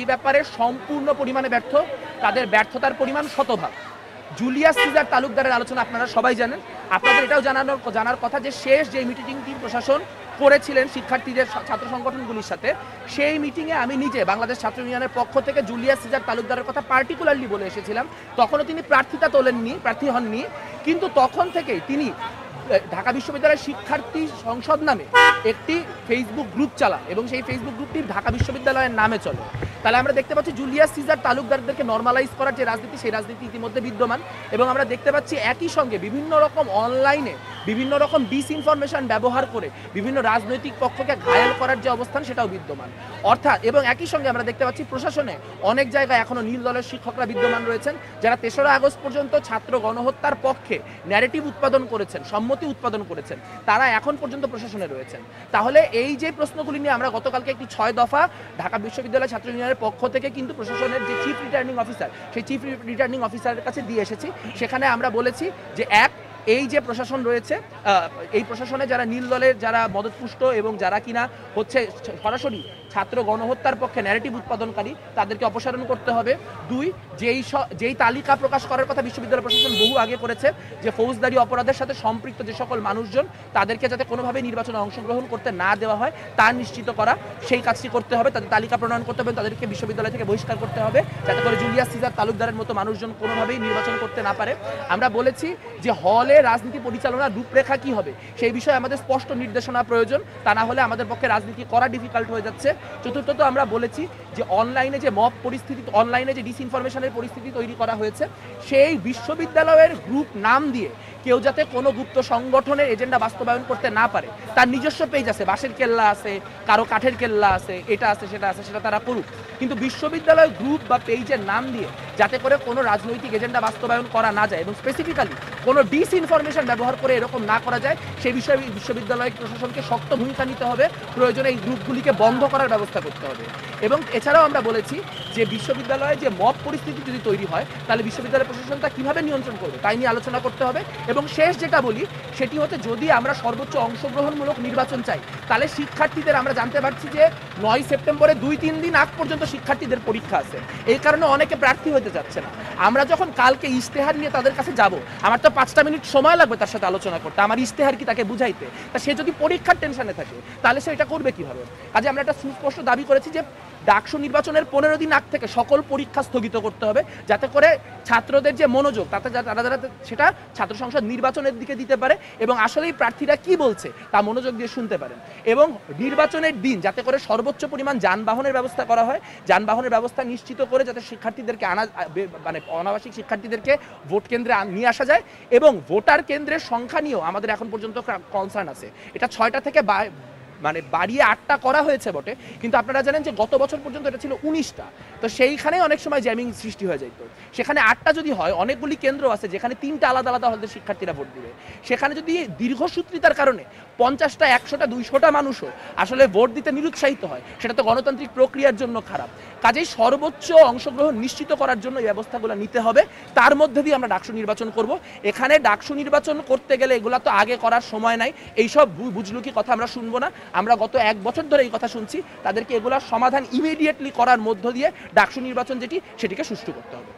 এই ব্যাপারে সম্পূর্ণ পরিমাণে ব্যর্থ, তাদের ব্যর্থতার পরিমাণ শতভাগ। জুলিয়াস সিজার তালুকদারের আলোচনা আপনারা সবাই জানেন। আপনাদের এটাও জানার কথা যে শেষ যে মিটিংটি প্রশাসন করেছিলেন শিক্ষার্থীদের ছাত্র সংগঠনগুলির সাথে, সেই মিটিংয়ে আমি নিজে বাংলাদেশ ছাত্র ইউনিয়নের পক্ষ থেকে জুলিয়াস সিজার তালুকদারের কথা পার্টিকুলারলি বলে এসেছিলাম। তখনও তিনি প্রার্থী হননি, কিন্তু তখন থেকেই তিনি ঢাকা বিশ্ববিদ্যালয়ের শিক্ষার্থী সংসদ নামে একটি ফেসবুক গ্রুপ চালান এবং সেই ফেসবুক গ্রুপটি ঢাকা বিশ্ববিদ্যালয়ের নামে চলে। তাহলে আমরা দেখতে পাচ্ছি জুলিয়াস সিজার তালুকদারদেরকে নর্মালাইজ করার যে রাজনীতি, সেই রাজনীতি ইতিমধ্যে বিদ্যমান। এবং আমরা দেখতে পাচ্ছি একই সঙ্গে বিভিন্ন রকম অনলাইনে বিভিন্ন রকম ডিসইনফরমেশন ব্যবহার করে বিভিন্ন রাজনৈতিক পক্ষকে ঘায়েল করার যে অবস্থান, সেটাও বিদ্যমান। অর্থাৎ এবং একই সঙ্গে আমরা দেখতে পাচ্ছি প্রশাসনে অনেক জায়গায় এখনও নীল দলের শিক্ষকরা বিদ্যমান রয়েছেন, যারা ৩রা আগস্ট পর্যন্ত ছাত্র গণহত্যার পক্ষে ন্যারেটিভ উৎপাদন করেছেন, সম্মতি উৎপাদন করেছেন, তারা এখন পর্যন্ত প্রশাসনে রয়েছেন। তাহলে এই যে প্রশ্নগুলি নিয়ে আমরা গতকালকে একটি ৬ দফা ঢাকা বিশ্ববিদ্যালয় ছাত্র ইউনিয়নের পক্ষ থেকে কিন্তু প্রশাসনের যে চিফ রিটার্নিং অফিসার, সেই চিফ রিটার্নিং অফিসারের কাছে দিয়ে এসেছি। সেখানে আমরা বলেছি যে এই যে প্রশাসন রয়েছে, এই প্রশাসনে যারা নীল দলের যারা মদতপুষ্ট এবং যারা কিনা হচ্ছে সরাসরি ছাত্র গণহত্যার পক্ষে ন্যারেটিভ উৎপাদনকারী, তাদেরকে অপসারণ করতে হবে। ২, যেই তালিকা প্রকাশ করার কথা বিশ্ববিদ্যালয় প্রশাসন বহু আগে করেছে, যে ফৌজদারি অপরাধের সাথে সম্পৃক্ত যে সকল মানুষজন, তাদেরকে যাতে কোনোভাবে নির্বাচনে অংশগ্রহণ করতে না দেওয়া হয় তা নিশ্চিত করা, সেই কাজটি করতে হবে। তাদের তালিকা প্রণয়ন করতে হবে, তাদেরকে বিশ্ববিদ্যালয় থেকে বহিষ্কার করতে হবে, যাতে করে জুলিয়াস সিজার তালুকদারের মতো মানুষজন কোনোভাবেই নির্বাচন করতে না পারে। আমরা বলেছি যে হলে রাজনীতি পরিচালনার রূপরেখা কি হবে, সেই বিষয়ে আমাদের স্পষ্ট নির্দেশনা প্রয়োজন, তা না হলে আমাদের পক্ষে রাজনীতি করা ডিফিকাল্ট হয়ে যাচ্ছে। চতুর্থত আমরা বলেছি যে অনলাইনে যে মব পরিস্থিতি, অনলাইনে যে ডিসইনফরমেশনের পরিস্থিতি তৈরি করা হয়েছে, সেই বিশ্ববিদ্যালয়ের গ্রুপ নাম দিয়ে কেউ যাতে কোনো গুপ্ত সংগঠনের এজেন্ডা বাস্তবায়ন করতে না পারে। তার নিজস্ব পেজ আছে, বাঁশের কেল্লা আছে, কারো কাঠের কেল্লা আছে, এটা আছে সেটা আছে, সেটা তারা করুক, কিন্তু বিশ্ববিদ্যালয় গ্রুপ বা পেজের নাম দিয়ে যাতে করে কোনো রাজনৈতিক এজেন্ডা বাস্তবায়ন করা না যায় এবং স্পেসিফিক্যালি কোনো ডিসইনফরমেশন ব্যবহার করে এরকম না করা যায়, সেই বিষয়ে বিশ্ববিদ্যালয় প্রশাসনকে শক্ত ভূমিকা নিতে হবে। প্রয়োজনে এই গ্রুপগুলিকে বন্ধ করার ব্যবস্থা করতে হবে। এবং এছাড়াও আমরা বলেছি যে বিশ্ববিদ্যালয়ে যে মব পরিস্থিতি যদি তৈরি হয়, তাহলে বিশ্ববিদ্যালয় প্রশাসন তা কীভাবে নিয়ন্ত্রণ করবে, তাই নিয়ে আলোচনা করতে হবে। এবং শেষ যেটা বলি সেটি হচ্ছে, যদি আমরা সর্বোচ্চ অংশগ্রহণমূলক নির্বাচন চাই, তাহলে শিক্ষার্থীদের, আমরা জানতে পারছি যে ৯ সেপ্টেম্বরে ২-৩ দিন আগ পর্যন্ত শিক্ষার্থীদের পরীক্ষা আছে, এই কারণে অনেকে প্রার্থী হতে যাচ্ছে না। আমরা যখন কালকে ইশতেহার নিয়ে তাদের কাছে যাব, আমার তো ৫টা মিনিট সময় লাগবে তার সাথে আলোচনা করতে, আমার ইশতেহার কি তাকে বুঝাইতে। তা সে যদি পরীক্ষার টেনশনে থাকে, তাহলে সে এটা করবে কীভাবে? কাজে আমরা একটা সুস্পষ্ট দাবি করেছি যে ডাকসু নির্বাচনের ১৫ দিন আগ থেকে সকল পরীক্ষা স্থগিত করতে হবে, যাতে করে ছাত্রদের যে মনোযোগ, তাতে তারা সেটা ছাত্র সংসদ নির্বাচনের দিকে দিতে পারে এবং আসলেই প্রার্থীরা কি বলছে তা মনোযোগ দিয়ে শুনতে পারেন। এবং নির্বাচনের দিন যাতে করে সর্বোচ্চ পরিমাণ যানবাহনের ব্যবস্থা করা হয়, যানবাহনের ব্যবস্থা নিশ্চিত করে যাতে শিক্ষার্থীদেরকে অনাবাসিক শিক্ষার্থীদেরকে ভোট কেন্দ্রে নিয়ে আসা যায়। এবং ভোটার কেন্দ্রের সংখ্যা নিয়েও আমাদের এখন পর্যন্ত কনসার্ন আছে। এটা ৬টা থেকে বাড়িয়ে ৮টা করা হয়েছে বটে, কিন্তু আপনারা জানেন যে গত বছর পর্যন্ত এটা ছিল ১৯টা। তো সেইখানে অনেক সময় জ্যামিং সৃষ্টি হয়ে যেত। সেখানে ৮টা যদি হয়, অনেকগুলি কেন্দ্র আছে যেখানে ৩টা আলাদা আলাদা হলে শিক্ষার্থীরা ভোট দিবে, সেখানে যদি দীর্ঘসূত্রিতার কারণে ৫০টা, ১০০টা, ২০০টা মানুষও আসলে ভোট দিতে নিরুৎসাহিত হয়, সেটা তো গণতান্ত্রিক প্রক্রিয়ার জন্য খারাপ। কাজেই সর্বোচ্চ অংশগ্রহণ নিশ্চিত করার জন্য এই ব্যবস্থাগুলো নিতে হবে। তার মধ্যে দিয়ে আমরা ডাকসু নির্বাচন করব। এখানে ডাকসু নির্বাচন করতে গেলে এগুলো তো আগে করার সময় নাই, এইসব বুঝলুকি কথা আমরা শুনবো না। আমরা গত ১ বছর ধরে এই কথা শুনছি, তাদেরকে এগুলোর সমাধান ইমিডিয়েটলি করার মধ্য দিয়ে ডাকসু নির্বাচন সেটিকে সুষ্ঠু করতে হবে।